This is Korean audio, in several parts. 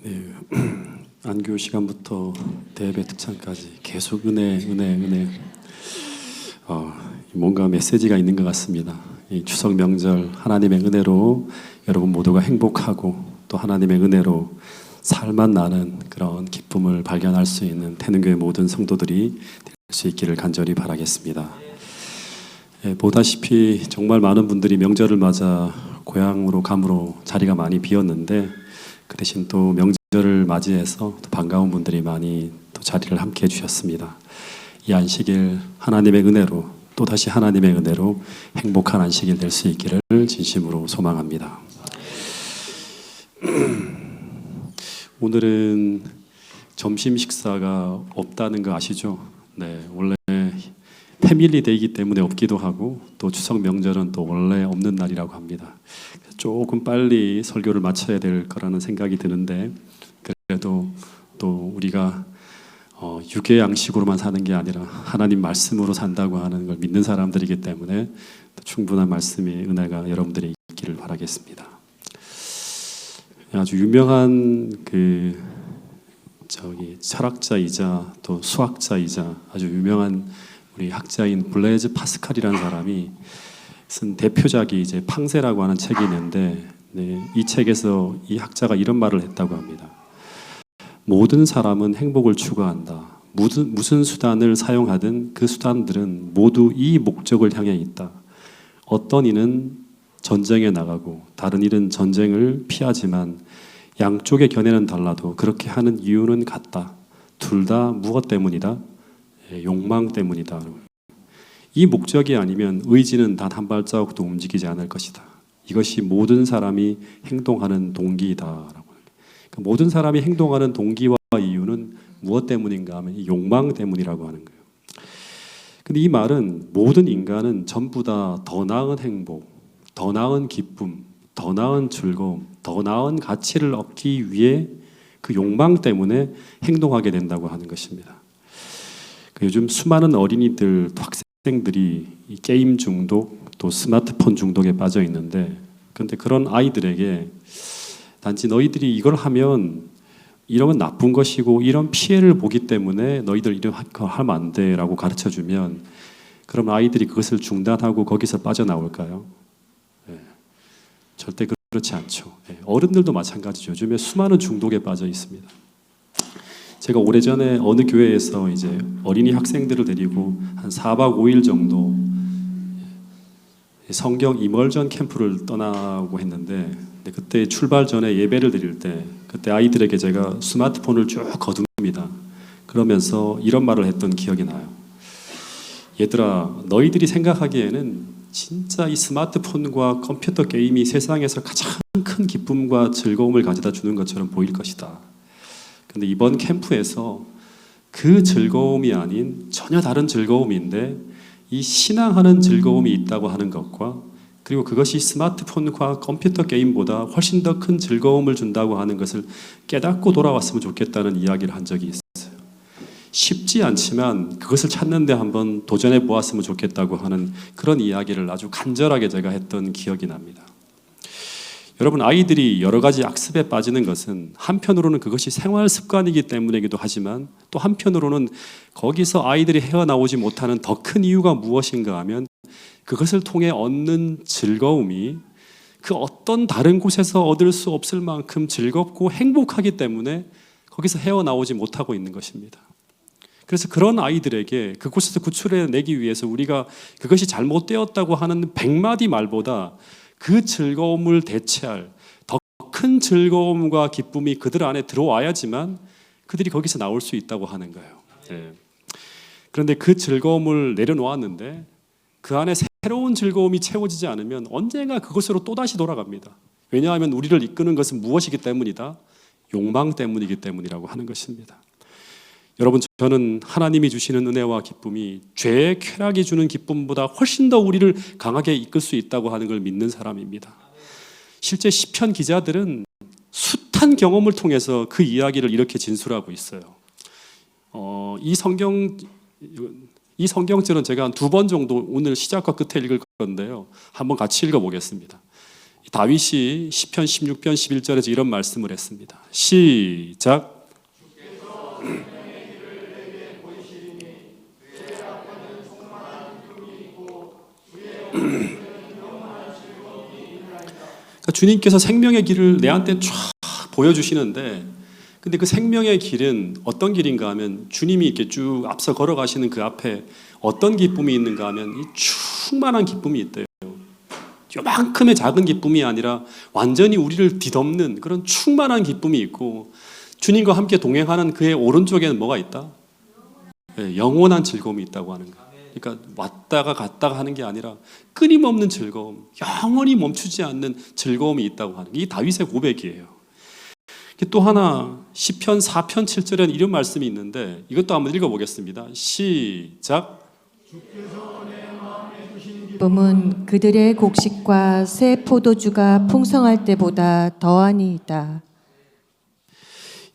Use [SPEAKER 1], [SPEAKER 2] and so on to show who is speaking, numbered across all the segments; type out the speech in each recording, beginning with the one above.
[SPEAKER 1] 네, 안교 시간부터 대예배 특찬까지 계속 은혜. 뭔가 메시지가 있는 것 같습니다. 이 추석 명절 하나님의 은혜로 여러분 모두가 행복하고 또 하나님의 은혜로 살만 나는 그런 기쁨을 발견할 수 있는 태능교회 모든 성도들이 될 수 있기를 간절히 바라겠습니다. 보다시피 정말 많은 분들이 명절을 맞아 고향으로 감으로 자리가 많이 비었는데 그 대신 또 명절을 맞이해서 또 반가운 분들이 많이 또 자리를 함께 해주셨습니다. 이 안식일 하나님의 은혜로 또다시 하나님의 은혜로 행복한 안식일 될 수 있기를 진심으로 소망합니다. 오늘은 점심 식사가 없다는 거 아시죠? 네, 원래 패밀리 데이이기 때문에 없기도 하고 또 추석 명절은 또 원래 없는 날이라고 합니다. 조금 빨리 설교를 마쳐야 될 거라는 생각이 드는데 그래도 또 우리가 육의 양식으로만 사는 게 아니라 하나님 말씀으로 산다고 하는 걸 믿는 사람들이기 때문에 충분한 말씀의 은혜가 여러분들이 있기를 바라겠습니다. 아주 유명한 철학자이자 또 수학자이자 아주 유명한 우리 학자인 블레이즈 파스칼이라는 사람이 쓴 대표작이 이제 팡세라고 하는 책이 있는데 이 책에서 이 학자가 이런 말을 했다고 합니다. 모든 사람은 행복을 추구한다. 무슨 수단을 사용하든 그 수단들은 모두 이 목적을 향해 있다. 어떤 이는 전쟁에 나가고 다른 이는 전쟁을 피하지만 양쪽의 견해는 달라도 그렇게 하는 이유는 같다. 둘 다 무엇 때문이다? 욕망 때문이다. 이 목적이 아니면 의지는 단 한 발자국도 움직이지 않을 것이다. 이것이 모든 사람이 행동하는 동기이다. 그러니까 모든 사람이 행동하는 동기와 이유는 무엇 때문인가 하면 이 욕망 때문이라고 하는 거예요. 근데 이 말은 모든 인간은 전부 다 더 나은 행복, 더 나은 기쁨, 더 나은 즐거움, 더 나은 가치를 얻기 위해 그 욕망 때문에 행동하게 된다고 하는 것입니다. 요즘 수많은 어린이들, 또 학생들이 이 게임 중독, 또 스마트폰 중독에 빠져 있는데, 그런데 그런 아이들에게 단지 너희들이 이걸 하면 이런 건 나쁜 것이고 이런 피해를 보기 때문에 너희들 이런 거 하면 안 돼라고 가르쳐주면 그럼 아이들이 그것을 중단하고 거기서 빠져나올까요? 절대 그렇지 않죠. 어른들도 마찬가지죠. 요즘에 수많은 중독에 빠져 있습니다. 제가 오래전에 어느 교회에서 이제 어린이 학생들을 데리고 한 4박 5일 정도 성경 이멀전 캠프를 떠나고 했는데 그때 출발 전에 예배를 드릴 때 그때 아이들에게 제가 스마트폰을 쭉 거둡니다. 그러면서 이런 말을 했던 기억이 나요. 얘들아, 너희들이 생각하기에는 진짜 이 스마트폰과 컴퓨터 게임이 세상에서 가장 큰 기쁨과 즐거움을 가져다 주는 것처럼 보일 것이다. 근데 이번 캠프에서 그 즐거움이 아닌 전혀 다른 즐거움인데 이 신앙하는 즐거움이 있다고 하는 것과 그리고 그것이 스마트폰과 컴퓨터 게임보다 훨씬 더 큰 즐거움을 준다고 하는 것을 깨닫고 돌아왔으면 좋겠다는 이야기를 한 적이 있어요. 쉽지 않지만 그것을 찾는데 한번 도전해 보았으면 좋겠다고 하는 그런 이야기를 아주 간절하게 제가 했던 기억이 납니다. 여러분, 아이들이 여러 가지 악습에 빠지는 것은 한편으로는 그것이 생활 습관이기 때문이기도 하지만 또 한편으로는 거기서 아이들이 헤어나오지 못하는 더 큰 이유가 무엇인가 하면 그것을 통해 얻는 즐거움이 그 어떤 다른 곳에서 얻을 수 없을 만큼 즐겁고 행복하기 때문에 거기서 헤어나오지 못하고 있는 것입니다. 그래서 그런 아이들에게 그곳에서 구출해내기 위해서 우리가 그것이 잘못되었다고 하는 100마디 말보다 그 즐거움을 대체할 더 큰 즐거움과 기쁨이 그들 안에 들어와야지만 그들이 거기서 나올 수 있다고 하는 거예요. 그런데 그 즐거움을 내려놓았는데 그 안에 새로운 즐거움이 채워지지 않으면 언젠가 그것으로 또다시 돌아갑니다. 왜냐하면 우리를 이끄는 것은 무엇이기 때문이다? 욕망 때문이기 때문이라고 하는 것입니다. 여러분, 저는 하나님이 주시는 은혜와 기쁨이 죄의 쾌락이 주는 기쁨보다 훨씬 더 우리를 강하게 이끌 수 있다고 하는 걸 믿는 사람입니다. 실제 시편 기자들은 숱한 경험을 통해서 그 이야기를 이렇게 진술하고 있어요. 이 성경절은 제가 한 2번 정도 오늘 시작과 끝에 읽을 건데요. 한번 같이 읽어보겠습니다. 다윗이 시편 16편 11절에서 이런 말씀을 했습니다. 시작. 그러니까 주님께서 생명의 길을 내한테 쫙 보여주시는데, 근데 그 생명의 길은 어떤 길인가 하면 주님이 이렇게 쭉 앞서 걸어가시는 그 앞에 어떤 기쁨이 있는가 하면 이 충만한 기쁨이 있대요. 요만큼의 작은 기쁨이 아니라 완전히 우리를 뒤덮는 그런 충만한 기쁨이 있고, 주님과 함께 동행하는 그의 오른쪽에는 뭐가 있다? 네, 영원한 즐거움이 있다고 하는 거예요. 그러니까 왔다가 갔다가 하는 게 아니라 끊임없는 즐거움, 영원히 멈추지 않는 즐거움이 있다고 하는 게 이 다윗의 고백이에요. 또 하나 시편 4편 7절에는 이런 말씀이 있는데 이것도 한번 읽어보겠습니다. 시작.
[SPEAKER 2] 기쁨은 그들의 곡식과 새 포도주가 풍성할 때보다 더하니이다.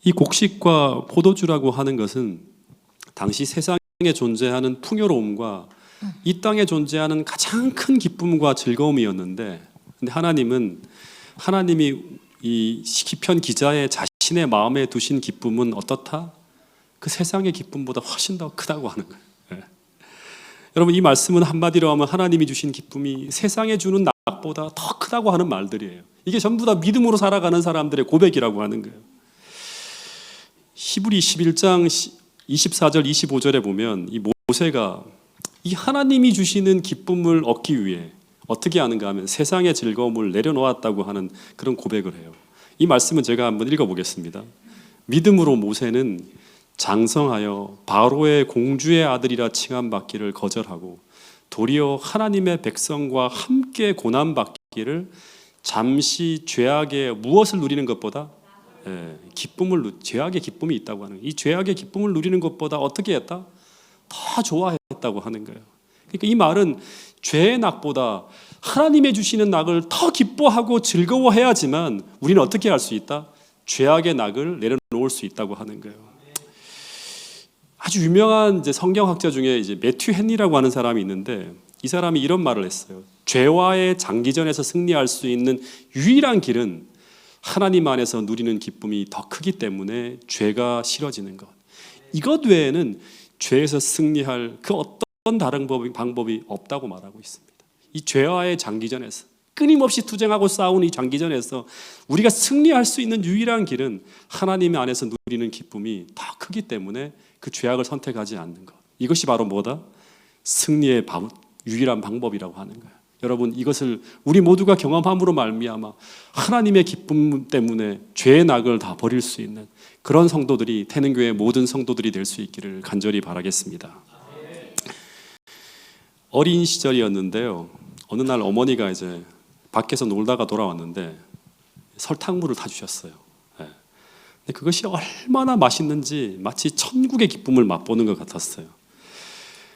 [SPEAKER 1] 이 곡식과 포도주라고 하는 것은 당시 세상에 존재하는 풍요로움과 이 땅에 존재하는 가장 큰 기쁨과 즐거움이었는데, 근데 하나님이 이 시편 기자의 자신의 마음에 두신 기쁨은 어떻다? 그 세상의 기쁨보다 훨씬 더 크다고 하는 거예요. 네. 여러분, 이 말씀은 한마디로 하면 하나님이 주신 기쁨이 세상에 주는 낙보다 더 크다고 하는 말들이에요. 이게 전부 다 믿음으로 살아가는 사람들의 고백이라고 하는 거예요. 히브리 11장 24절 25절에 보면 이 모세가 이 하나님이 주시는 기쁨을 얻기 위해 어떻게 하는가 하면 세상의 즐거움을 내려놓았다고 하는 그런 고백을 해요. 이 말씀은 제가 한번 읽어보겠습니다. 믿음으로 모세는 장성하여 바로의 공주의 아들이라 칭함받기를 거절하고 도리어 하나님의 백성과 함께 고난받기를 잠시 죄악의 무엇을 누리는 것보다 죄악의 기쁨이 있다고 하는 거예요. 이 죄악의 기쁨을 누리는 것보다 어떻게 했다? 더 좋아했다고 하는 거예요. 그러니까 이 말은 죄의 낙보다 하나님의 주시는 낙을 더 기뻐하고 즐거워해야지만 우리는 어떻게 할 수 있다? 죄악의 낙을 내려놓을 수 있다고 하는 거예요. 아주 유명한 성경학자 중에 매튜 헨리라고 하는 사람이 있는데, 이 사람이 이런 말을 했어요. 죄와의 장기전에서 승리할 수 있는 유일한 길은 하나님 안에서 누리는 기쁨이 더 크기 때문에 죄가 싫어지는 것. 이것 외에는 죄에서 승리할 그 어떤 다른 방법이 없다고 말하고 있습니다. 이 죄와의 장기전에서 끊임없이 투쟁하고 싸우는 이 장기전에서 우리가 승리할 수 있는 유일한 길은 하나님 안에서 누리는 기쁨이 더 크기 때문에 그 죄악을 선택하지 않는 것. 이것이 바로 뭐다? 승리의 유일한 방법이라고 하는 거예요. 여러분, 이것을 우리 모두가 경험함으로 말미암아 하나님의 기쁨 때문에 죄의 낙을 다 버릴 수 있는 그런 성도들이, 태능교회 모든 성도들이 될 수 있기를 간절히 바라겠습니다. 어린 시절이었는데요, 어느 날 어머니가 밖에서 놀다가 돌아왔는데 설탕물을 타주셨어요. 근데 그것이 얼마나 맛있는지 마치 천국의 기쁨을 맛보는 것 같았어요.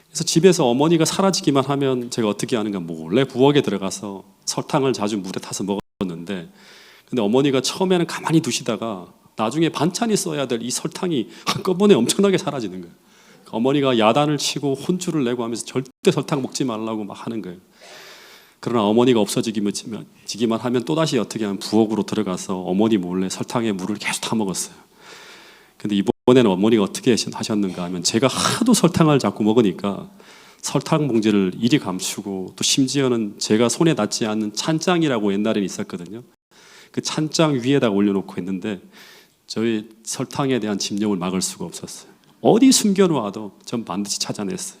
[SPEAKER 1] 그래서 집에서 어머니가 사라지기만 하면 제가 어떻게 하는가, 몰래 부엌에 들어가서 설탕을 자주 물에 타서 먹었는데, 근데 어머니가 처음에는 가만히 두시다가 나중에 반찬이 써야 될 이 설탕이 한꺼번에 엄청나게 사라지는 거예요. 어머니가 야단을 치고 혼쭐을 내고 하면서 절대 설탕 먹지 말라고 막 하는 거예요. 그러나 어머니가 없어지기만 하면 또다시 어떻게 하면 부엌으로 들어가서 어머니 몰래 설탕에 물을 계속 타 먹었어요. 근데 이번에는 어머니가 어떻게 하셨는가 하면 제가 하도 설탕을 자꾸 먹으니까 설탕 봉지를 이리 감추고, 또 심지어는 제가 손에 닿지 않는 찬장이라고 옛날에는 있었거든요. 그 찬장 위에다가 올려놓고 했는데 저희 설탕에 대한 집념을 막을 수가 없었어요. 어디 숨겨놓아도 전 반드시 찾아냈어요.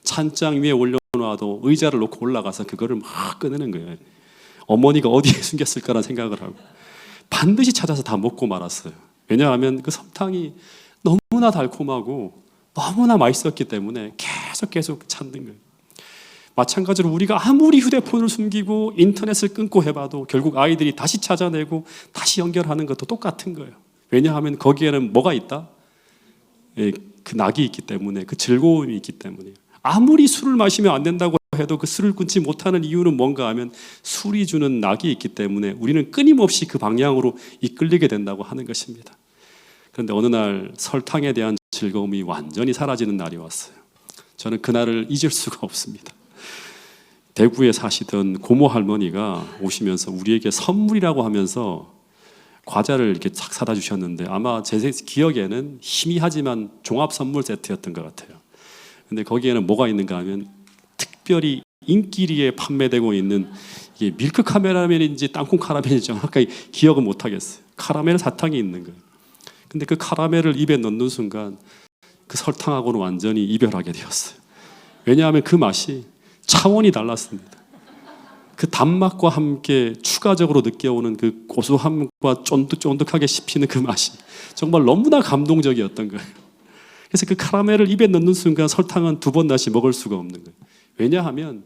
[SPEAKER 1] 찬장 위에 올려놓아도 의자를 놓고 올라가서 그거를 막 꺼내는 거예요. 어머니가 어디에 숨겼을까라는 생각을 하고 반드시 찾아서 다 먹고 말았어요. 왜냐하면 그 설탕이 너무나 달콤하고 너무나 맛있었기 때문에 계속 찾는 거예요. 마찬가지로 우리가 아무리 휴대폰을 숨기고 인터넷을 끊고 해봐도 결국 아이들이 다시 찾아내고 다시 연결하는 것도 똑같은 거예요. 왜냐하면 거기에는 뭐가 있다? 그 낙이 있기 때문에, 그 즐거움이 있기 때문에. 아무리 술을 마시면 안 된다고 해도 그 술을 끊지 못하는 이유는 뭔가 하면 술이 주는 낙이 있기 때문에 우리는 끊임없이 그 방향으로 이끌리게 된다고 하는 것입니다. 그런데 어느 날 설탕에 대한 즐거움이 완전히 사라지는 날이 왔어요. 저는 그날을 잊을 수가 없습니다. 대구에 사시던 고모 할머니가 오시면서 우리에게 선물이라고 하면서 과자를 이렇게 착 사다 주셨는데 아마 제 기억에는 희미하지만 종합 선물 세트였던 것 같아요. 근데 거기에는 뭐가 있는가 하면 특별히 인기리에 판매되고 있는 이게 밀크 카라멜인지 땅콩 카라멜인지 정확하게 기억은 못 하겠어요. 카라멜 사탕이 있는 거예요. 근데 그 카라멜을 입에 넣는 순간 그 설탕하고는 완전히 이별하게 되었어요. 왜냐하면 그 맛이 차원이 달랐습니다. 그 단맛과 함께 추가적으로 느껴오는 그 고소함과 쫀득쫀득하게 씹히는 그 맛이 정말 너무나 감동적이었던 거예요. 그래서 그 카라멜을 입에 넣는 순간 설탕은 두 번 다시 먹을 수가 없는 거예요. 왜냐하면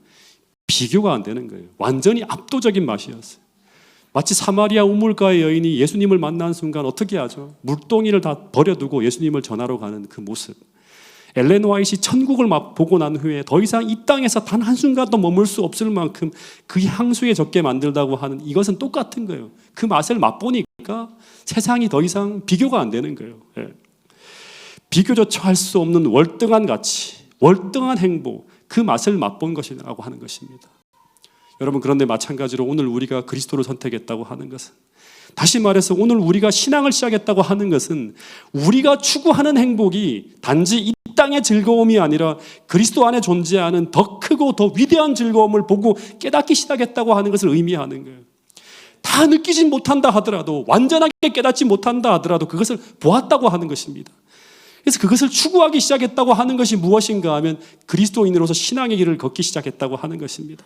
[SPEAKER 1] 비교가 안 되는 거예요. 완전히 압도적인 맛이었어요. 마치 사마리아 우물가의 여인이 예수님을 만난 순간 어떻게 하죠? 물동이를 다 버려두고 예수님을 전하러 가는 그 모습. 엘렌 화이트이 천국을 보고 난 후에 더 이상 이 땅에서 단 한순간도 머물 수 없을 만큼 그 향수에 적게 만들다고 하는 이것은 똑같은 거예요. 그 맛을 맛보니까 세상이 더 이상 비교가 안 되는 거예요. 예. 비교조차 할 수 없는 월등한 가치, 월등한 행복, 그 맛을 맛본 것이라고 하는 것입니다. 여러분, 그런데 마찬가지로 오늘 우리가 그리스도를 선택했다고 하는 것은, 다시 말해서 오늘 우리가 신앙을 시작했다고 하는 것은 우리가 추구하는 행복이 단지 이 땅의 즐거움이 아니라 그리스도 안에 존재하는 더 크고 더 위대한 즐거움을 보고 깨닫기 시작했다고 하는 것을 의미하는 거예요. 다 느끼진 못한다 하더라도, 완전하게 깨닫지 못한다 하더라도 그것을 보았다고 하는 것입니다. 그래서 그것을 추구하기 시작했다고 하는 것이 무엇인가 하면 그리스도인으로서 신앙의 길을 걷기 시작했다고 하는 것입니다.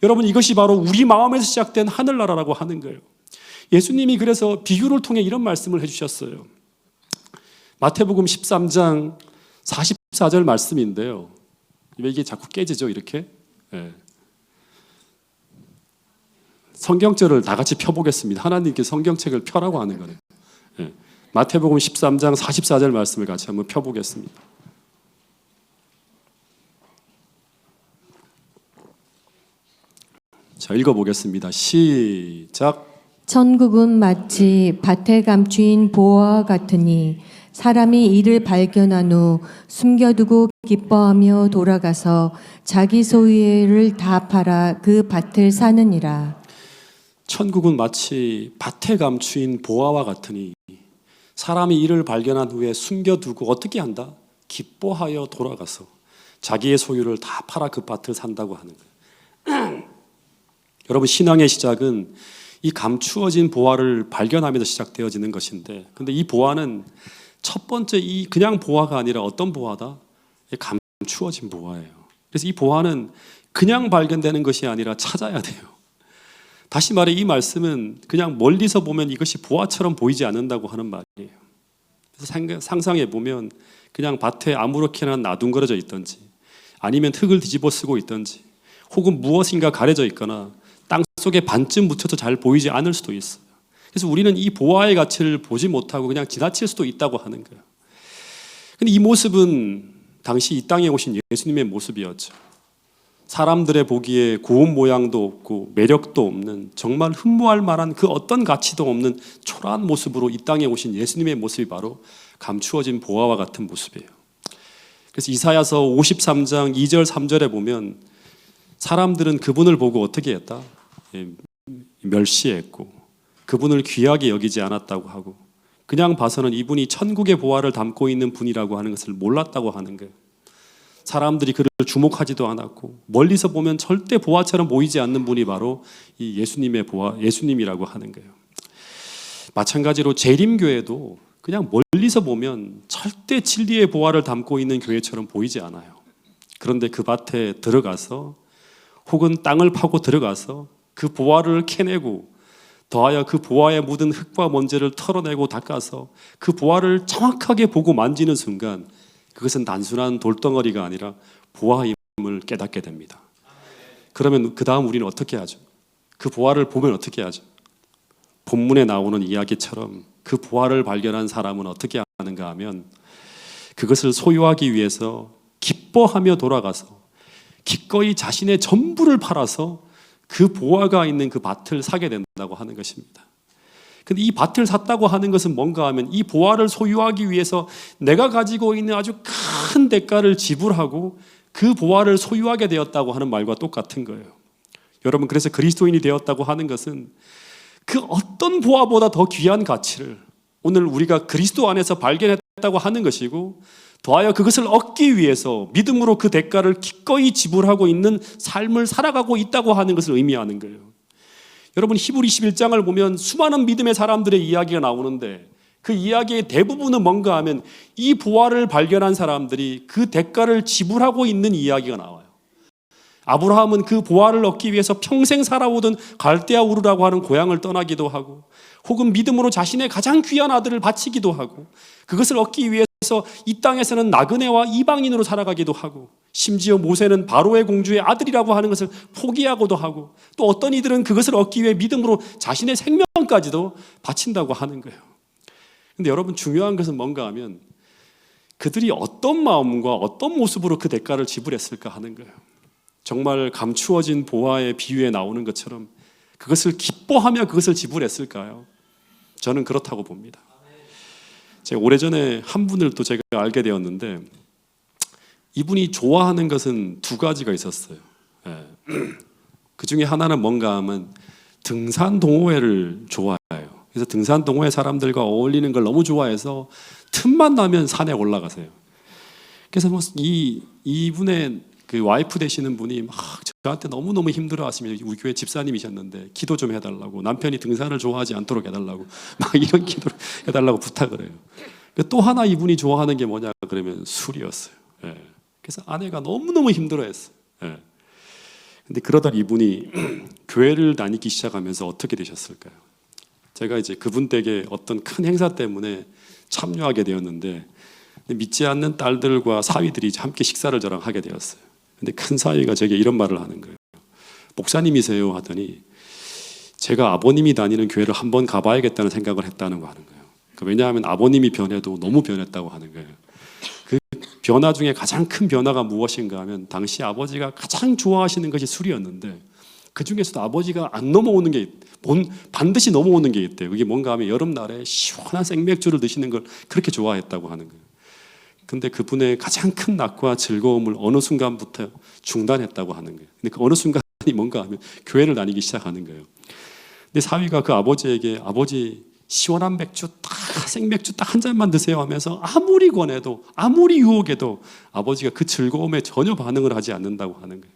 [SPEAKER 1] 여러분, 이것이 바로 우리 마음에서 시작된 하늘나라라고 하는 거예요. 예수님이 그래서 비유를 통해 이런 말씀을 해주셨어요. 마태복음 13장 44절 말씀인데요. 왜 이게 자꾸 깨지죠, 이렇게? 네. 성경절을 다 같이 펴보겠습니다. 하나님께 성경책을 펴라고 하는 거예요. 네. 마태복음 13장 44절 말씀을 같이 한번 펴보겠습니다. 자, 읽어보겠습니다. 시작.
[SPEAKER 2] 천국은 마치 밭에 감추인 보화와 같으니 사람이 이를 발견한 후 숨겨두고 기뻐하며 돌아가서 자기 소유를 다 팔아 그 밭을 사느니라.
[SPEAKER 1] 천국은 마치 밭에 감추인 보화와 같으니 사람이 이를 발견한 후에 숨겨두고 어떻게 한다? 기뻐하여 돌아가서 자기의 소유를 다 팔아 그 밭을 산다고 하는 거예요. 여러분, 신앙의 시작은 이 감추어진 보화를 발견하면서 시작되어지는 것인데, 근데 이 보화는 첫 번째 이 그냥 보화가 아니라 어떤 보화다? 감추어진 보화예요. 그래서 이 보화는 그냥 발견되는 것이 아니라 찾아야 돼요. 다시 말해 이 말씀은 그냥 멀리서 보면 이것이 보화처럼 보이지 않는다고 하는 말이에요. 그래서 상상해 보면 그냥 밭에 아무렇게나 나둥거려져 있든지 아니면 흙을 뒤집어 쓰고 있든지 혹은 무엇인가 가려져 있거나 땅 속에 반쯤 묻혀서 잘 보이지 않을 수도 있어요. 그래서 우리는 이 보화의 가치를 보지 못하고 그냥 지나칠 수도 있다고 하는 거예요. 근데 이 모습은 당시 이 땅에 오신 예수님의 모습이었죠. 사람들의 보기에 고운 모양도 없고 매력도 없는, 정말 흠모할 만한 그 어떤 가치도 없는 초라한 모습으로 이 땅에 오신 예수님의 모습이 바로 감추어진 보화와 같은 모습이에요. 그래서 이사야서 53장 2절 3절에 보면 사람들은 그분을 보고 어떻게 했다? 멸시했고 그분을 귀하게 여기지 않았다고 하고 그냥 봐서는 이분이 천국의 보화를 담고 있는 분이라고 하는 것을 몰랐다고 하는 거예요. 사람들이 그를 주목하지도 않았고 멀리서 보면 절대 보화처럼 보이지 않는 분이 바로 이 예수님의 보화, 예수님이라고 하는 거예요. 마찬가지로 재림교회도 그냥 멀리서 보면 절대 진리의 보화를 담고 있는 교회처럼 보이지 않아요. 그런데 그 밭에 들어가서 혹은 땅을 파고 들어가서 그 보화를 캐내고 더하여 그 보화에 묻은 흙과 먼지를 털어내고 닦아서 그 보화를 정확하게 보고 만지는 순간 그것은 단순한 돌덩어리가 아니라 보화임을 깨닫게 됩니다. 그러면 그 다음 우리는 어떻게 하죠? 그 보화를 보면 어떻게 하죠? 본문에 나오는 이야기처럼 그 보화를 발견한 사람은 어떻게 하는가 하면 그것을 소유하기 위해서 기뻐하며 돌아가서 기꺼이 자신의 전부를 팔아서 그 보화가 있는 그 밭을 사게 된다고 하는 것입니다. 근데 이 밭을 샀다고 하는 것은 뭔가 하면 이 보화를 소유하기 위해서 내가 가지고 있는 아주 큰 대가를 지불하고 그 보화를 소유하게 되었다고 하는 말과 똑같은 거예요. 여러분, 그래서 그리스도인이 되었다고 하는 것은 그 어떤 보화보다 더 귀한 가치를 오늘 우리가 그리스도 안에서 발견했다고 하는 것이고, 더하여 그것을 얻기 위해서 믿음으로 그 대가를 기꺼이 지불하고 있는 삶을 살아가고 있다고 하는 것을 의미하는 거예요. 여러분, 히브리 11장을 보면 수많은 믿음의 사람들의 이야기가 나오는데 그 이야기의 대부분은 뭔가 하면 이 보화를 발견한 사람들이 그 대가를 지불하고 있는 이야기가 나와요. 아브라함은 그 보화를 얻기 위해서 평생 살아오던 갈대아 우르라고 하는 고향을 떠나기도 하고, 혹은 믿음으로 자신의 가장 귀한 아들을 바치기도 하고, 그것을 얻기 위해서 이 땅에서는 나그네와 이방인으로 살아가기도 하고, 심지어 모세는 바로의 공주의 아들이라고 하는 것을 포기하고도 하고, 또 어떤 이들은 그것을 얻기 위해 믿음으로 자신의 생명까지도 바친다고 하는 거예요. 근데 여러분, 중요한 것은 뭔가 하면 그들이 어떤 마음과 어떤 모습으로 그 대가를 지불했을까 하는 거예요. 정말 감추어진 보화의 비유에 나오는 것처럼 그것을 기뻐하며 그것을 지불했을까요? 저는 그렇다고 봅니다. 제가 오래전에 한 분을 또 제가 알게 되었는데, 이분이 좋아하는 것은 두 가지가 있었어요. 그 중에 하나는 뭔가 하면 등산 동호회를 좋아해요. 그래서 등산 동호회 사람들과 어울리는 걸 너무 좋아해서 틈만 나면 산에 올라가세요. 그래서 뭐 이분의 그 와이프 되시는 분이 막 저한테 너무너무 힘들어하시면, 우리 교회 집사님이셨는데 기도 좀 해달라고, 남편이 등산을 좋아하지 않도록 해달라고 막 이런 기도를 해달라고 부탁을 해요. 또 하나 이분이 좋아하는 게 뭐냐 그러면 술이었어요. 그래서 아내가 너무너무 힘들어했어요. 근데 그러다 이분이 교회를 다니기 시작하면서 어떻게 되셨을까요? 제가 이제 그분 댁에 어떤 큰 행사 때문에 참여하게 되었는데, 믿지 않는 딸들과 사위들이 함께 식사를 저랑 하게 되었어요. 근데 큰 사위가 제게 이런 말을 하는 거예요. 목사님이세요? 하더니 제가 아버님이 다니는 교회를 한번 가봐야겠다는 생각을 했다는 거 하는 거예요. 왜냐하면 아버님이 변해도 너무 변했다고 하는 거예요. 그 변화 중에 가장 큰 변화가 무엇인가 하면, 당시 아버지가 가장 좋아하시는 것이 술이었는데 그 중에서도 아버지가 안 넘어오는 게 반드시 넘어오는 게 있대요. 그게 뭔가 하면 여름날에 시원한 생맥주를 드시는 걸 그렇게 좋아했다고 하는 거예요. 근데 그분의 가장 큰 낙과 즐거움을 어느 순간부터 중단했다고 하는 거예요. 근데 그 어느 순간이 뭔가 하면 교회를 다니기 시작하는 거예요. 근데 사위가 그 아버지에게, 아버지 시원한 맥주 생맥주 딱 한 잔만 드세요 하면서 아무리 권해도 아무리 유혹해도 아버지가 그 즐거움에 전혀 반응을 하지 않는다고 하는 거예요.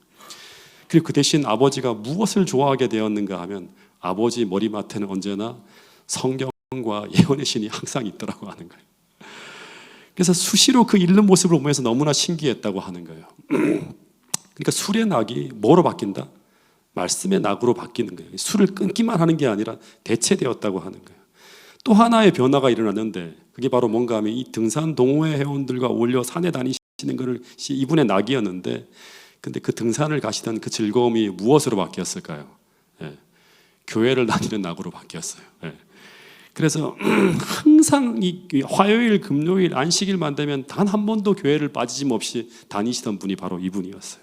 [SPEAKER 1] 그리고 그 대신 아버지가 무엇을 좋아하게 되었는가 하면, 아버지 머리맡에는 언제나 성경과 예언의 신이 항상 있더라고 하는 거예요. 그래서 수시로 그 읽는 모습을 보면서 너무나 신기했다고 하는 거예요. 그러니까 술의 낙이 뭐로 바뀐다? 말씀의 낙으로 바뀌는 거예요. 술을 끊기만 하는 게 아니라 대체되었다고 하는 거예요. 또 하나의 변화가 일어났는데, 그게 바로 뭔가 하면 이 등산 동호회 회원들과 어울려 산에 다니시는 것이 이분의 낙이었는데, 근데 그 등산을 가시던 그 즐거움이 무엇으로 바뀌었을까요? 교회를 다니는 낙으로 바뀌었어요. 그래서 항상 이 화요일, 금요일, 안식일만 되면 단 한 번도 교회를 빠지짐 없이 다니시던 분이 바로 이분이었어요.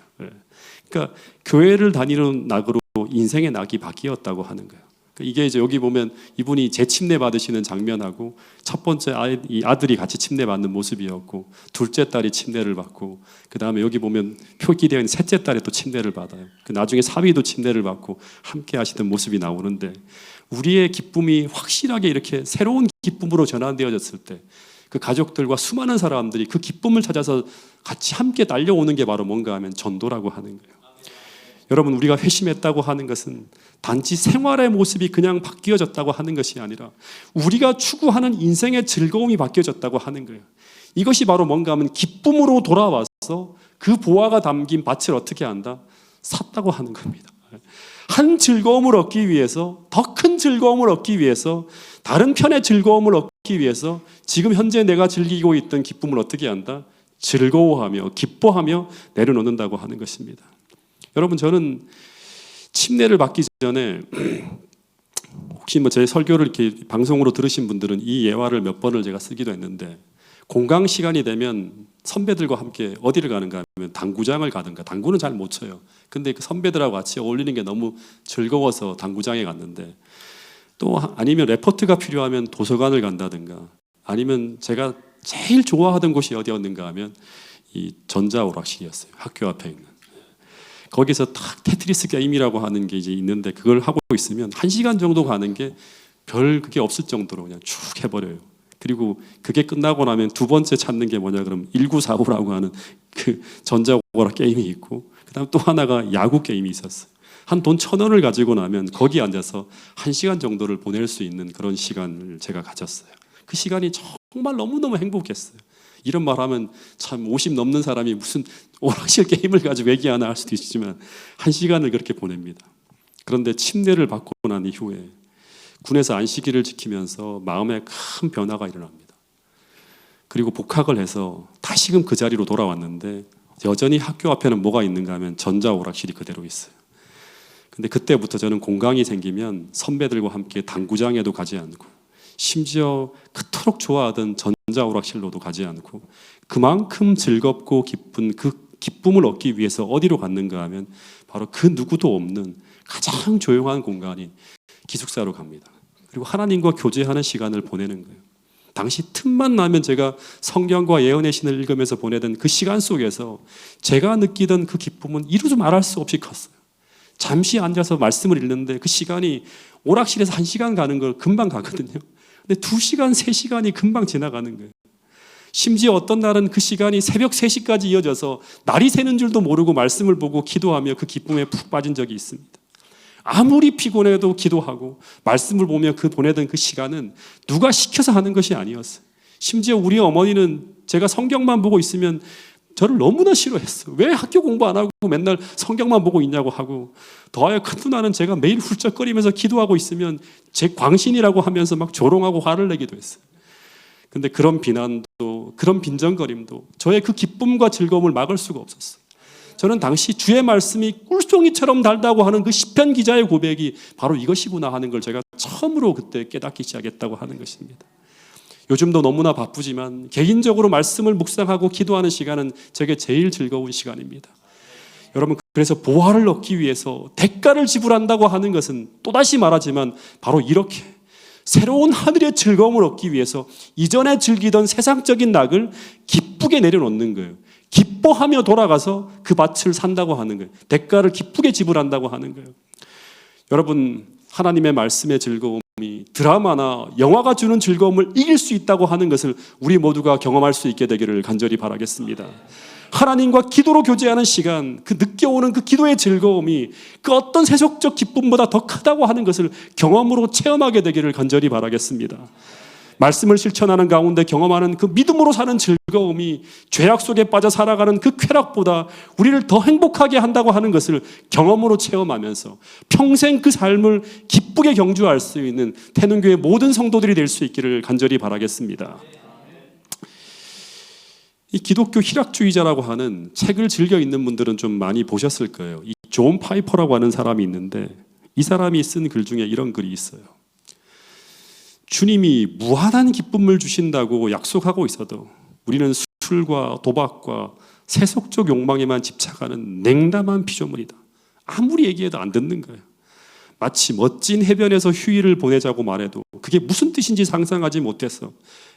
[SPEAKER 1] 그러니까 교회를 다니는 낙으로 인생의 낙이 바뀌었다고 하는 거예요. 이게 이제 여기 보면 이분이 재침례 받으시는 장면하고, 첫 번째 이 아들이 같이 침례 받는 모습이었고, 둘째 딸이 침례를 받고, 그 다음에 여기 보면 표기되어 있는 셋째 딸이 또 침례를 받아요. 그 나중에 사위도 침례를 받고 함께 하시던 모습이 나오는데, 우리의 기쁨이 확실하게 이렇게 새로운 기쁨으로 전환되어졌을 때 그 가족들과 수많은 사람들이 그 기쁨을 찾아서 같이 함께 달려오는 게 바로 뭔가 하면 전도라고 하는 거예요. 여러분, 우리가 회심했다고 하는 것은 단지 생활의 모습이 그냥 바뀌어졌다고 하는 것이 아니라 우리가 추구하는 인생의 즐거움이 바뀌어졌다고 하는 거예요. 이것이 바로 뭔가 하면 기쁨으로 돌아와서 그 보화가 담긴 밭을 어떻게 한다? 샀다고 하는 겁니다. 한 즐거움을 얻기 위해서, 더 큰 즐거움을 얻기 위해서, 다른 편의 즐거움을 얻기 위해서 지금 현재 내가 즐기고 있던 기쁨을 어떻게 한다? 즐거워하며 기뻐하며 내려놓는다고 하는 것입니다. 여러분, 저는 침례를 받기 전에 혹시 뭐 제 설교를 이렇게 방송으로 들으신 분들은 이 예화를 몇 번을 제가 쓰기도 했는데, 공강 시간이 되면 선배들과 함께 어디를 가는가 하면 당구장을 가든가, 당구는 잘 못 쳐요. 근데 그 선배들하고 같이 어울리는 게 너무 즐거워서 당구장에 갔는데, 또 아니면 레포트가 필요하면 도서관을 간다든가, 아니면 제가 제일 좋아하던 곳이 어디였는가 하면 이 전자오락실이었어요. 학교 앞에 있는. 거기서 딱 테트리스 게임이라고 하는 게 이제 있는데 그걸 하고 있으면 1시간 정도 가는 게 별 그게 없을 정도로 그냥 쭉 해버려요. 그리고 그게 끝나고 나면 두 번째 찾는 게 뭐냐 그러면 1945라고 하는 그 전자오락 게임이 있고, 그다음 또 하나가 야구 게임이 있었어요. 한 돈 1,000원을 가지고 나면 거기 앉아서 1시간 정도를 보낼 수 있는 그런 시간을 제가 가졌어요. 그 시간이 정말 너무너무 행복했어요. 이런 말 하면 참 50 넘는 사람이 무슨 오락실 게임을 가지고 얘기하나 할 수도 있지만 1시간을 그렇게 보냅니다. 그런데 침례를 받고 난 이후에 군에서 안식일을 지키면서 마음에 큰 변화가 일어납니다. 그리고 복학을 해서 다시금 그 자리로 돌아왔는데 여전히 학교 앞에는 뭐가 있는가 하면 전자오락실이 그대로 있어요. 근데 그때부터 저는 공강이 생기면 선배들과 함께 당구장에도 가지 않고, 심지어 그토록 좋아하던 전자오락실로도 가지 않고, 그만큼 즐겁고 기쁜 그 기쁨을 얻기 위해서 어디로 갔는가 하면 바로 그 누구도 없는 가장 조용한 공간인 기숙사로 갑니다. 그리고 하나님과 교제하는 시간을 보내는 거예요. 당시 틈만 나면 제가 성경과 예언의 신을 읽으면서 보내던 그 시간 속에서 제가 느끼던 그 기쁨은 이루지 말할 수 없이 컸어요. 잠시 앉아서 말씀을 읽는데 그 시간이 오락실에서 1시간 가는 걸 금방 가거든요. 근데 2시간, 3시간이 금방 지나가는 거예요. 심지어 어떤 날은 그 시간이 새벽 3시까지 이어져서 날이 새는 줄도 모르고 말씀을 보고 기도하며 그 기쁨에 푹 빠진 적이 있습니다. 아무리 피곤해도 기도하고 말씀을 보며 그 보내던 그 시간은 누가 시켜서 하는 것이 아니었어요. 심지어 우리 어머니는 제가 성경만 보고 있으면 저를 너무나 싫어했어요. 왜 학교 공부 안 하고 맨날 성경만 보고 있냐고 하고, 더하여 큰 누나는 제가 매일 훌쩍거리면서 기도하고 있으면 제 광신이라고 하면서 막 조롱하고 화를 내기도 했어요. 근데 그런 비난도, 그런 빈정거림도 저의 그 기쁨과 즐거움을 막을 수가 없었어요. 저는 당시 주의 말씀이 꿀송이처럼 달다고 하는 그 시편 기자의 고백이 바로 이것이구나 하는 걸 제가 처음으로 그때 깨닫기 시작했다고 하는 것입니다. 요즘도 너무나 바쁘지만 개인적으로 말씀을 묵상하고 기도하는 시간은 제게 제일 즐거운 시간입니다. 여러분, 그래서 보화를 얻기 위해서 대가를 지불한다고 하는 것은 또다시 말하지만 바로 이렇게 새로운 하늘의 즐거움을 얻기 위해서 이전에 즐기던 세상적인 낙을 기쁘게 내려놓는 거예요. 기뻐하며 돌아가서 그 밭을 산다고 하는 거예요. 대가를 기쁘게 지불한다고 하는 거예요. 여러분, 하나님의 말씀의 즐거움이 드라마나 영화가 주는 즐거움을 이길 수 있다고 하는 것을 우리 모두가 경험할 수 있게 되기를 간절히 바라겠습니다. 하나님과 기도로 교제하는 시간, 그 느껴오는 그 기도의 즐거움이 그 어떤 세속적 기쁨보다 더 크다고 하는 것을 경험으로 체험하게 되기를 간절히 바라겠습니다. 말씀을 실천하는 가운데 경험하는 그 믿음으로 사는 즐거움이 죄악 속에 빠져 살아가는 그 쾌락보다 우리를 더 행복하게 한다고 하는 것을 경험으로 체험하면서 평생 그 삶을 기쁘게 경주할 수 있는 태능교회 모든 성도들이 될 수 있기를 간절히 바라겠습니다. 이 기독교 희락주의자라고 하는 책을 즐겨 읽는 분들은 좀 많이 보셨을 거예요. 이 존 파이퍼라고 하는 사람이 있는데 이 사람이 쓴 글 중에 이런 글이 있어요. 주님이 무한한 기쁨을 주신다고 약속하고 있어도 우리는 술과 도박과 세속적 욕망에만 집착하는 냉담한 피조물이다. 아무리 얘기해도 안 듣는 거예요. 마치 멋진 해변에서 휴일을 보내자고 말해도 그게 무슨 뜻인지 상상하지 못해서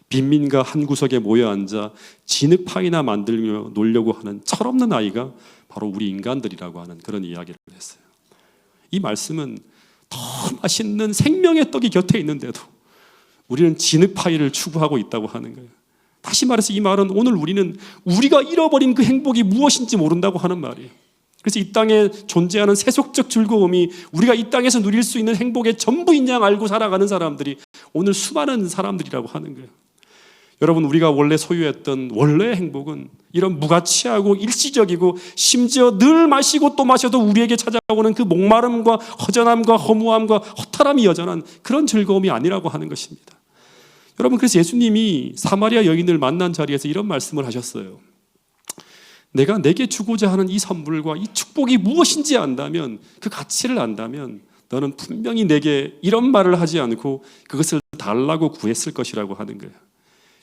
[SPEAKER 1] 빈민가 한 구석에 모여 앉아 진흙파이나 만들며 놀려고 하는 철없는 아이가 바로 우리 인간들이라고 하는 그런 이야기를 했어요. 이 말씀은 더 맛있는 생명의 떡이 곁에 있는데도 우리는 진흙파이를 추구하고 있다고 하는 거예요. 다시 말해서 이 말은 오늘 우리는 우리가 잃어버린 그 행복이 무엇인지 모른다고 하는 말이에요. 그래서 이 땅에 존재하는 세속적 즐거움이 우리가 이 땅에서 누릴 수 있는 행복의 전부인 양 알고 살아가는 사람들이 오늘 수많은 사람들이라고 하는 거예요. 여러분, 우리가 원래 소유했던 원래의 행복은 이런 무가치하고 일시적이고 심지어 늘 마시고 또 마셔도 우리에게 찾아오는 그 목마름과 허전함과 허무함과 허탈함이 여전한 그런 즐거움이 아니라고 하는 것입니다. 여러분, 그래서 예수님이 사마리아 여인을 만난 자리에서 이런 말씀을 하셨어요. 내가 내게 주고자 하는 이 선물과 이 축복이 무엇인지 안다면, 그 가치를 안다면 너는 분명히 내게 이런 말을 하지 않고 그것을 달라고 구했을 것이라고 하는 거예요.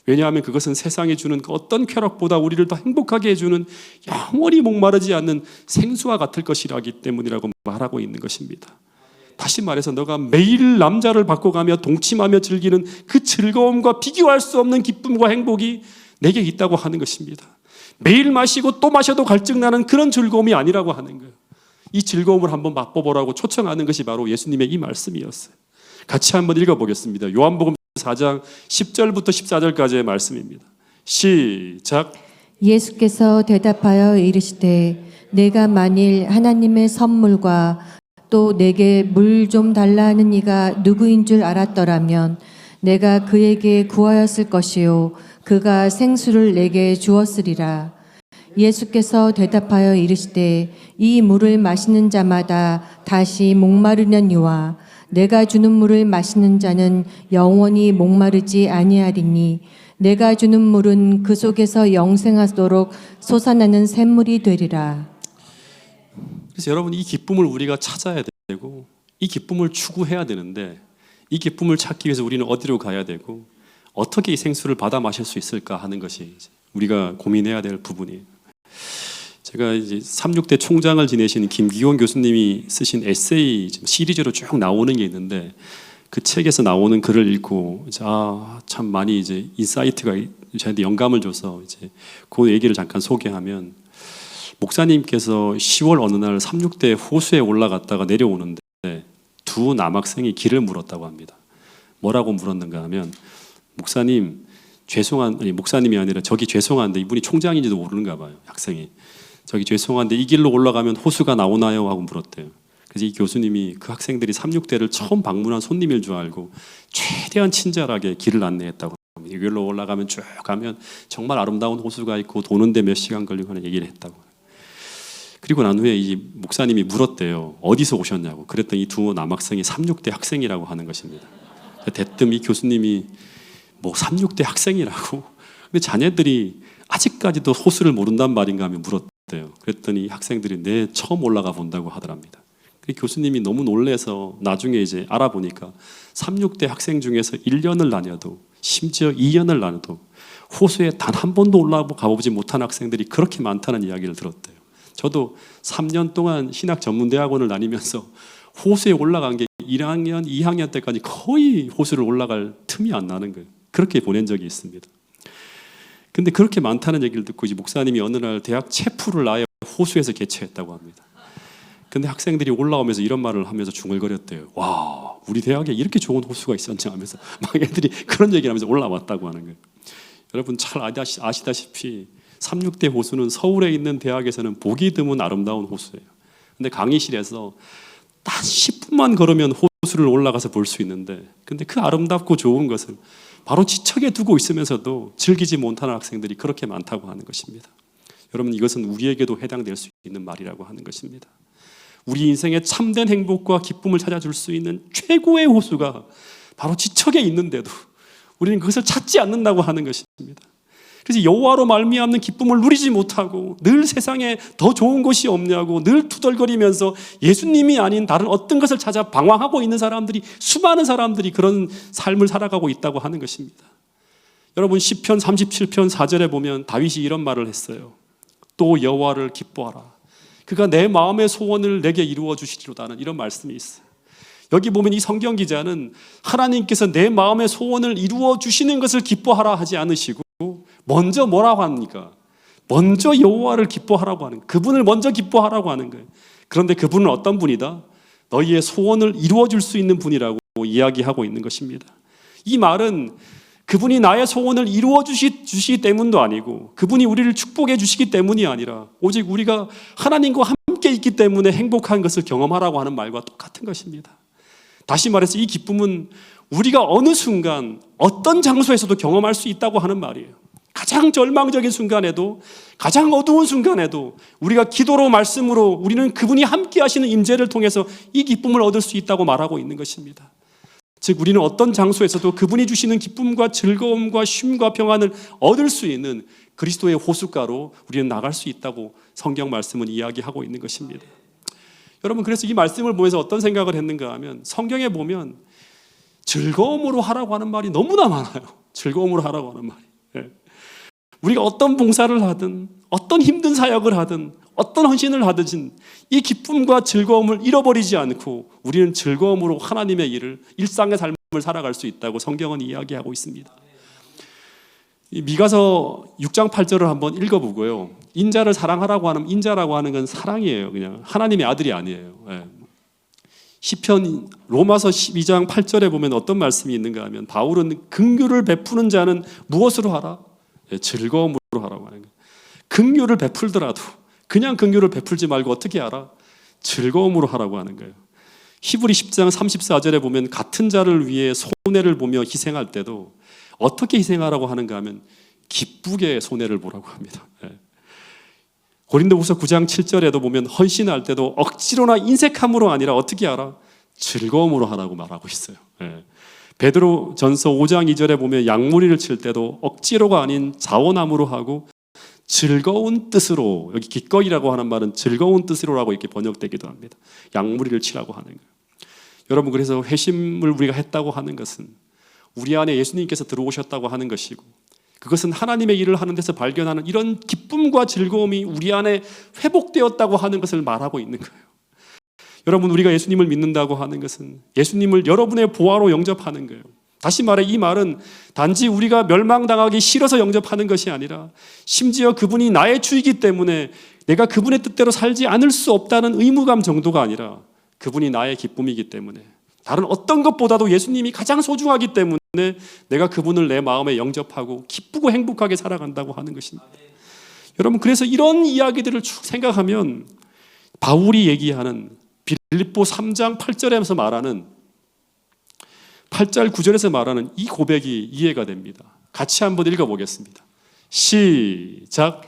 [SPEAKER 1] 왜냐하면 그것은 세상이 주는 그 어떤 쾌락보다 우리를 더 행복하게 해주는 영원히 목마르지 않는 생수와 같을 것이라기 때문이라고 말하고 있는 것입니다. 다시 말해서 너가 매일 남자를 바꿔가며 동침하며 즐기는 그 즐거움과 비교할 수 없는 기쁨과 행복이 내게 있다고 하는 것입니다. 매일 마시고 또 마셔도 갈증나는 그런 즐거움이 아니라고 하는 거예요. 이 즐거움을 한번 맛보라고 초청하는 것이 바로 예수님의 이 말씀이었어요. 같이 한번 읽어보겠습니다. 요한복음 4장 10절부터 14절까지의 말씀입니다. 시작.
[SPEAKER 2] 예수께서 대답하여 이르시되 내가 만일 하나님의 선물과 또 내게 물 좀 달라 하는 이가 누구인 줄 알았더라면 내가 그에게 구하였을 것이요 그가 생수를 내게 주었으리라. 예수께서 대답하여 이르시되 이 물을 마시는 자마다 다시 목마르려니와 내가 주는 물을 마시는 자는 영원히 목마르지 아니하리니 내가 주는 물은 그 속에서 영생하도록 솟아나는 샘물이 되리라.
[SPEAKER 1] 그래서 여러분, 이 기쁨을 우리가 찾아야 되고 이 기쁨을 추구해야 되는데, 이 기쁨을 찾기 위해서 우리는 어디로 가야 되고 어떻게 이 생수를 받아 마실 수 있을까 하는 것이 우리가 고민해야 될 부분이에요. 제가 이제 36대 총장을 지내신 김기원 교수님이 쓰신 에세이 시리즈로 쭉 나오는 게 있는데, 그 책에서 나오는 글을 읽고 참 많이 이제 인사이트가 저한테 영감을 줘서 이제 그 얘기를 잠깐 소개하면, 목사님께서 10월 어느 날 36대 호수에 올라갔다가 내려오는데 두 남학생이 길을 물었다고 합니다. 뭐라고 물었는가 하면, 목사님 목사님이 아니라 저기 죄송한데, 이분이 총장인지도 모르는가 봐요. 학생이 저기 죄송한데 이 길로 올라가면 호수가 나오나요? 하고 물었대요. 그래서 이 교수님이 그 학생들이 36대를 처음 방문한 손님일 줄 알고 최대한 친절하게 길을 안내했다고 합니다. 이 길로 올라가면 쭉 가면 정말 아름다운 호수가 있고 도는데 몇 시간 걸리고 하는 얘기를 했다고. 그리고 난 후에 이 목사님이 물었대요. 어디서 오셨냐고. 그랬더니 이 두 남학생이 36대 학생이라고 하는 것입니다. 대뜸 이 교수님이 36대 학생이라고? 근데 자녀들이 아직까지도 호수를 모른단 말인가 하며 물었대요. 그랬더니 학생들이 네, 처음 올라가 본다고 하더랍니다. 교수님이 너무 놀래서 나중에 이제 알아보니까 36대 학생 중에서 1년을 다녀도, 심지어 2년을 다녀도 호수에 단 한 번도 올라가 보지 못한 학생들이 그렇게 많다는 이야기를 들었대요. 저도 3년 동안 신학 전문대학원을 다니면서 호수에 올라간 게 1학년, 2학년 때까지 거의 호수를 올라갈 틈이 안 나는 거예요. 그렇게 보낸 적이 있습니다. 근데 그렇게 많다는 얘기를 듣고 이제 목사님이 어느 날 대학 체프를 아예 호수에서 개최했다고 합니다. 근데 학생들이 올라오면서 이런 말을 하면서 중얼거렸대요. 와, 우리 대학에 이렇게 좋은 호수가 있었지 하면서 막 애들이 그런 얘기를 하면서 올라왔다고 하는 거예요. 여러분 잘 아시다시피 36대 호수는 서울에 있는 대학에서는 보기 드문 아름다운 호수예요. 근데 강의실에서 딱 10분만 걸으면 호수를 올라가서 볼 수 있는데, 근데 그 아름답고 좋은 것을 바로 지척에 두고 있으면서도 즐기지 못하는 학생들이 그렇게 많다고 하는 것입니다. 여러분, 이것은 우리에게도 해당될 수 있는 말이라고 하는 것입니다. 우리 인생의 참된 행복과 기쁨을 찾아줄 수 있는 최고의 호수가 바로 지척에 있는데도 우리는 그것을 찾지 않는다고 하는 것입니다. 그래서 여호와로 말미암는 기쁨을 누리지 못하고 늘 세상에 더 좋은 것이 없냐고 늘 투덜거리면서 예수님이 아닌 다른 어떤 것을 찾아 방황하고 있는 사람들이, 수많은 사람들이 그런 삶을 살아가고 있다고 하는 것입니다. 여러분, 시편 37편 4절에 보면 다윗이 이런 말을 했어요. 또 여호와를 기뻐하라. 그가 내 마음의 소원을 내게 이루어 주시리로다는 이런 말씀이 있어요. 여기 보면 이 성경 기자는 하나님께서 내 마음의 소원을 이루어 주시는 것을 기뻐하라 하지 않으시고 먼저 뭐라고 합니까? 먼저 여호와를 기뻐하라고 하는 거예요. 그분을 먼저 기뻐하라고 하는 거예요. 그런데 그분은 어떤 분이다? 너희의 소원을 이루어 줄 수 있는 분이라고 이야기하고 있는 것입니다. 이 말은 그분이 나의 소원을 이루어 주시기 때문도 아니고, 그분이 우리를 축복해 주시기 때문이 아니라 오직 우리가 하나님과 함께 있기 때문에 행복한 것을 경험하라고 하는 말과 똑같은 것입니다. 다시 말해서 이 기쁨은 우리가 어느 순간 어떤 장소에서도 경험할 수 있다고 하는 말이에요. 가장 절망적인 순간에도, 가장 어두운 순간에도 우리가 기도로 말씀으로 우리는 그분이 함께 하시는 임재를 통해서 이 기쁨을 얻을 수 있다고 말하고 있는 것입니다. 즉 우리는 어떤 장소에서도 그분이 주시는 기쁨과 즐거움과 쉼과 평안을 얻을 수 있는 그리스도의 호숫가로 우리는 나갈 수 있다고 성경 말씀은 이야기하고 있는 것입니다. 여러분, 그래서 이 말씀을 보면서 어떤 생각을 했는가 하면, 성경에 보면 즐거움으로 하라고 하는 말이 너무나 많아요. 즐거움으로 하라고 하는 말이. 우리가 어떤 봉사를 하든 어떤 힘든 사역을 하든 어떤 헌신을 하든 이 기쁨과 즐거움을 잃어버리지 않고 우리는 즐거움으로 하나님의 일을, 일상의 삶을 살아갈 수 있다고 성경은 이야기하고 있습니다. 이 미가서 6장 8절을 한번 읽어보고요. 인자를 사랑하라고 하는 인자라고 하는 건 사랑이에요. 그냥 하나님의 아들이 아니에요. 예. 시편 로마서 12장 8절에 보면 어떤 말씀이 있는가 하면 바울은 긍휼을 베푸는 자는 무엇으로 하라? 예, 즐거움으로 하라고 하는 거예요. 긍휼을 베풀더라도 그냥 긍휼을 베풀지 말고 어떻게 하라? 즐거움으로 하라고 하는 거예요. 히브리 10장 34절에 보면 같은 자를 위해 손해를 보며 희생할 때도 어떻게 희생하라고 하는가 하면 기쁘게 손해를 보라고 합니다. 예. 고린도후서 9장 7절에도 보면 헌신할 때도 억지로나 인색함으로 아니라 어떻게 하라? 즐거움으로 하라고 말하고 있어요. 예. 베드로 전서 5장 2절에 보면 양무리를 칠 때도 억지로가 아닌 자원함으로 하고 즐거운 뜻으로, 여기 기꺼이라고 하는 말은 즐거운 뜻으로라고 이렇게 번역되기도 합니다. 양무리를 치라고 하는 거예요. 여러분, 그래서 회심을 우리가 했다고 하는 것은 우리 안에 예수님께서 들어오셨다고 하는 것이고, 그것은 하나님의 일을 하는 데서 발견하는 이런 기쁨과 즐거움이 우리 안에 회복되었다고 하는 것을 말하고 있는 거예요. 여러분, 우리가 예수님을 믿는다고 하는 것은 예수님을 여러분의 보화로 영접하는 거예요. 다시 말해 이 말은 단지 우리가 멸망당하기 싫어서 영접하는 것이 아니라 심지어 그분이 나의 주이기 때문에 내가 그분의 뜻대로 살지 않을 수 없다는 의무감 정도가 아니라 그분이 나의 기쁨이기 때문에, 다른 어떤 것보다도 예수님이 가장 소중하기 때문에 내가 그분을 내 마음에 영접하고 기쁘고 행복하게 살아간다고 하는 것입니다. 여러분, 그래서 이런 이야기들을 쭉 생각하면 바울이 얘기하는 빌립보 3장 8절에서 말하는 8절 9절에서 말하는 이 고백이 이해가 됩니다. 같이 한번 읽어보겠습니다. 시작.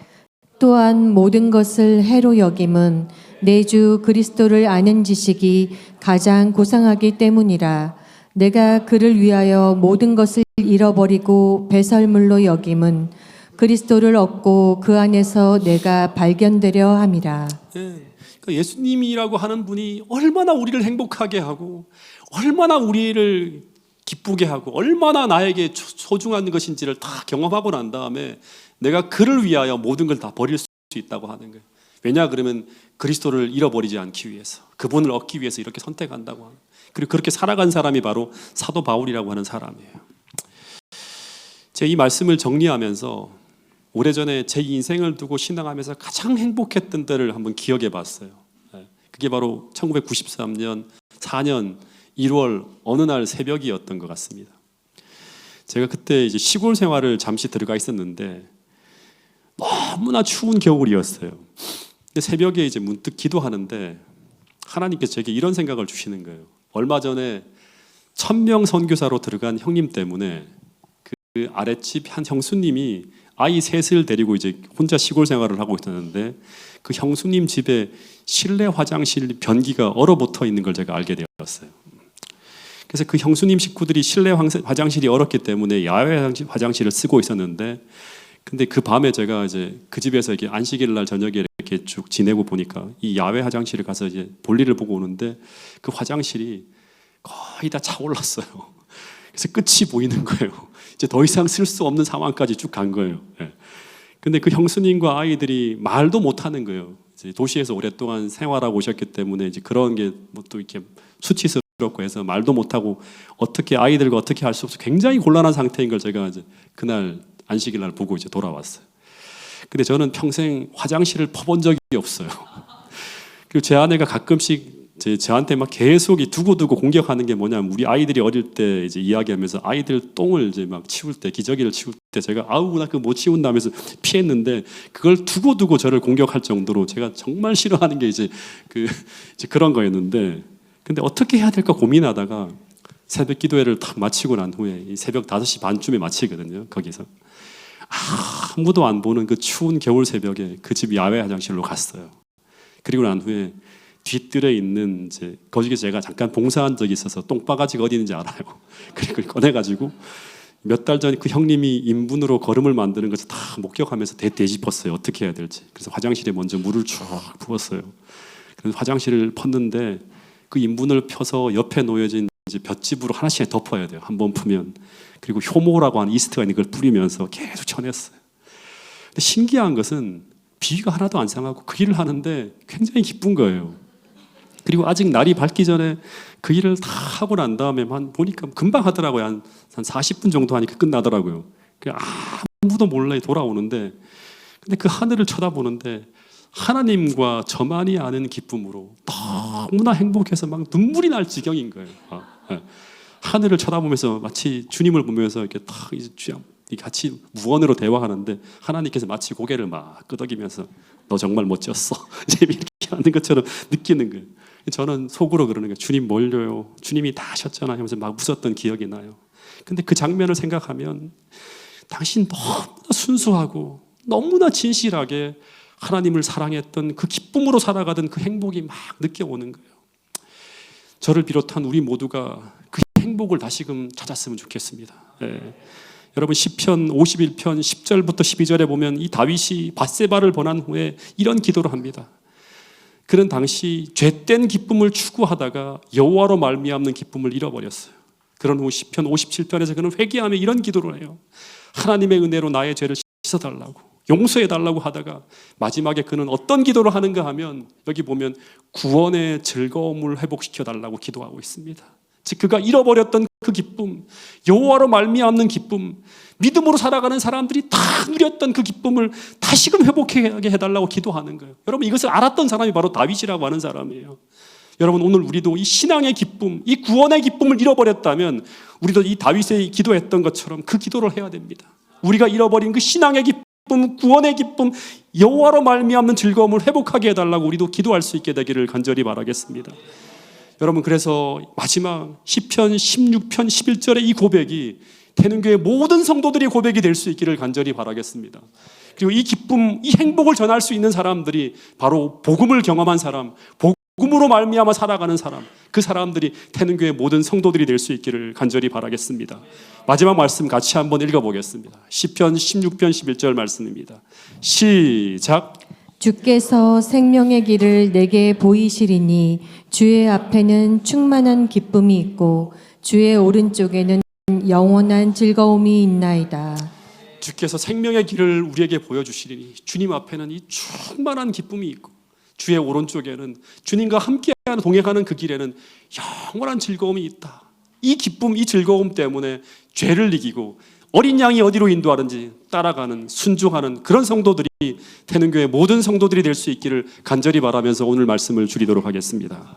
[SPEAKER 2] 또한 모든 것을 해로 여김은 내 주 그리스도를 아는 지식이 가장 고상하기 때문이라. 내가 그를 위하여 모든 것을 잃어버리고 배설물로 여김은 그리스도를 얻고 그 안에서 내가 발견되려 함이라.
[SPEAKER 1] 그러니까 예수님이라고 하는 분이 얼마나 우리를 행복하게 하고 얼마나 우리를 기쁘게 하고 얼마나 나에게 소중한 것인지를 다 경험하고 난 다음에 내가 그를 위하여 모든 걸 다 버릴 수 있다고 하는 거예요. 왜냐 그러면 그리스도를 잃어버리지 않기 위해서, 그분을 얻기 위해서 이렇게 선택한다고 하는, 그리고 그렇게 살아간 사람이 바로 사도 바울이라고 하는 사람이에요. 제가 이 말씀을 정리하면서 오래전에 제 인생을 두고 신앙하면서 가장 행복했던 때를 한번 기억해 봤어요. 그게 바로 1993년 4년 1월 어느 날 새벽이었던 것 같습니다. 제가 그때 이제 시골 생활을 잠시 들어가 있었는데 너무나 추운 겨울이었어요. 근데 새벽에 이제 문득 기도하는데 하나님께서 제게 이런 생각을 주시는 거예요. 얼마 전에 1000명 선교사로 들어간 형님 때문에 그 아랫집 한 형수님이 아이 셋을 데리고 이제 혼자 시골 생활을 하고 있었는데 그 형수님 집에 실내 화장실 변기가 얼어붙어 있는 걸 제가 알게 되었어요. 그래서 그 형수님 식구들이 실내 화장실이 얼었기 때문에 야외 화장실을 쓰고 있었는데, 근데 그 밤에 제가 이제 그 집에서 이렇게 안식일 날 저녁에 이렇게 쭉 지내고 보니까 이 야외 화장실에 가서 이제 볼일을 보고 오는데 그 화장실이 거의 다 차올랐어요. 그래서 끝이 보이는 거예요. 이제 더 이상 쓸 수 없는 상황까지 쭉 간 거예요. 근데 그 형수님과 아이들이 말도 못 하는 거예요. 이제 도시에서 오랫동안 생활하고 오셨기 때문에 이제 그런 게 뭐 또 이렇게 수치스럽고 해서 말도 못 하고 어떻게 아이들과 어떻게 할 수 없어 굉장히 곤란한 상태인 걸 제가 이제 그날 안식일 날 보고 이제 돌아왔어요. 근데 저는 평생 화장실을 퍼본 적이 없어요. 그리고 제 아내가 가끔씩 저한테 막 계속 두고두고 공격하는 게 뭐냐면, 우리 아이들이 어릴 때 이제 이야기하면서 아이들 똥을 이제 막 치울 때, 기저귀를 치울 때 제가 아우 나 그거 못 치운다면서 피했는데 그걸 두고두고 저를 공격할 정도로 제가 정말 싫어하는 게 이제 그런 거였는데, 근데 어떻게 해야 될까 고민하다가 새벽 기도회를 탁 마치고 난 후에 새벽 5시 반쯤에 마치거든요. 거기서 아무도 안 보는 그 추운 겨울 새벽에 그 집 야외 화장실로 갔어요. 그리고 난 후에 뒷뜰에 있는 이제 거기서 제가 잠깐 봉사한 적이 있어서 똥바가지가 어디 있는지 알아요. 그걸 꺼내가지고 몇 달 전에 그 형님이 인분으로 거름을 만드는 것을 다 목격하면서 되짚었어요. 어떻게 해야 될지. 그래서 화장실에 먼저 물을 쭉 부었어요. 그래서 화장실을 폈는데 그 인분을 펴서 옆에 놓여진 이제 볏짚으로 하나씩 덮어야 돼요. 한 번 풀면. 그리고 효모라고 하는 이스트가 있는 걸 뿌리면서 계속 쳐냈어요. 근데 신기한 것은 비위가 하나도 안 상하고 그 일을 하는데 굉장히 기쁜 거예요. 그리고 아직 날이 밝기 전에 그 일을 다 하고 난 다음에 보니까 금방 하더라고요. 한 40분 정도 하니까 끝나더라고요. 아무도 몰래 돌아오는데, 근데 그 하늘을 쳐다보는데 하나님과 저만이 아는 기쁨으로 너무나 행복해서 막 눈물이 날 지경인 거예요. 하늘을 쳐다보면서 마치 주님을 보면서 이렇게 딱 이제 같이 무언으로 대화하는데 하나님께서 마치 고개를 막 끄덕이면서 너 정말 멋졌어. 이렇게 하는 것처럼 느끼는 거예요. 저는 속으로 그러는 거예요. 주님 뭘요? 주님이 다 하셨잖아요. 하면서 막 웃었던 기억이 나요. 근데 그 장면을 생각하면 당신 너무나 순수하고 너무나 진실하게 하나님을 사랑했던 그 기쁨으로 살아가던 그 행복이 막 느껴오는 거예요. 저를 비롯한 우리 모두가 그 행복을 다시금 찾았으면 좋겠습니다. 여러분 시편 51편 10절부터 12절에 보면 이 다윗이 밧세바를 번한 후에 이런 기도를 합니다. 그는 당시 죄된 기쁨을 추구하다가 여호와로 말미암는 기쁨을 잃어버렸어요. 그런 후 시편 57편에서 그는 회개하며 이런 기도를 해요. 하나님의 은혜로 나의 죄를 씻어달라고, 용서해달라고 하다가 마지막에 그는 어떤 기도를 하는가 하면 여기 보면 구원의 즐거움을 회복시켜달라고 기도하고 있습니다. 즉 그가 잃어버렸던 그 기쁨, 여호와로 말미암는 기쁨, 믿음으로 살아가는 사람들이 다 누렸던 그 기쁨을 다시금 회복하게 해달라고 기도하는 거예요. 여러분 이것을 알았던 사람이 바로 다윗이라고 하는 사람이에요. 여러분 오늘 우리도 이 신앙의 기쁨, 이 구원의 기쁨을 잃어버렸다면 우리도 이 다윗이 기도했던 것처럼 그 기도를 해야 됩니다. 우리가 잃어버린 그 신앙의 기쁨, 구원의 기쁨, 여호와로 말미암는 즐거움을 회복하게 해달라고 우리도 기도할 수 있게 되기를 간절히 바라겠습니다. 여러분 그래서 마지막 시편 16편 11절의 이 고백이 태능교회 모든 성도들이 고백이 될 수 있기를 간절히 바라겠습니다. 그리고 이 기쁨, 이 행복을 전할 수 있는 사람들이 바로 복음을 경험한 사람, 복음으로 말미암아 살아가는 사람, 그 사람들이 태능교회 모든 성도들이 될 수 있기를 간절히 바라겠습니다. 마지막 말씀 같이 한번 읽어보겠습니다. 시편 16편 11절 말씀입니다. 시작.
[SPEAKER 2] 주께서 생명의 길을 내게 보이시리니 주의 앞에는 충만한 기쁨이 있고 주의 오른쪽에는 영원한 즐거움이 있나이다.
[SPEAKER 1] 주께서 생명의 길을 우리에게 보여주시리니 주님 앞에는 이 충만한 기쁨이 있고 주의 오른쪽에는 주님과 함께하는 동행하는 그 길에는 영원한 즐거움이 있다. 이 기쁨, 이 즐거움 때문에 죄를 이기고 어린 양이 어디로 인도하는지 따라가는, 순종하는 그런 성도들이 태능교회 모든 성도들이 될 수 있기를 간절히 바라면서 오늘 말씀을 줄이도록 하겠습니다.